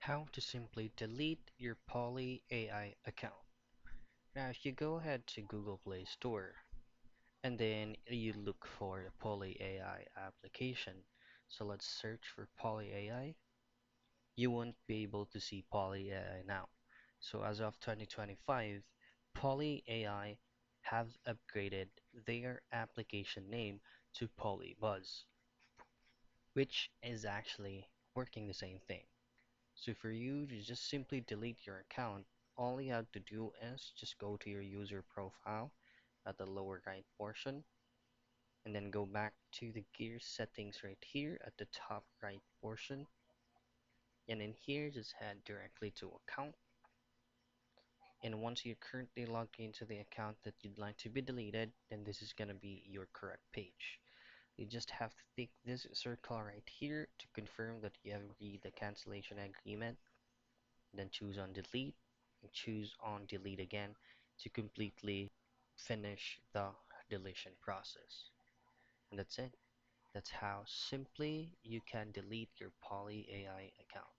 How to simply delete your Poly AI account. Now, if you go ahead to Google Play Store and then you look for the Poly AI application, so let's search for Poly AI, you won't be able to see Poly AI now. So as of 2025, Poly AI have upgraded their application name to Polybuzz, which is actually working the same thing. So for you to just simply delete your account, all you have to do is just go to your user profile at the lower right portion and then go back to the gear settings right here at the top right portion, and in here just head directly to account. And once you're currently logged into the account that you'd like to be deleted, then this is going to be your correct page. You just have to tick this circle right here to confirm that you have read the cancellation agreement, then choose on delete and choose on delete again to completely finish the deletion process. And that's it. That's how simply you can delete your Poly AI account.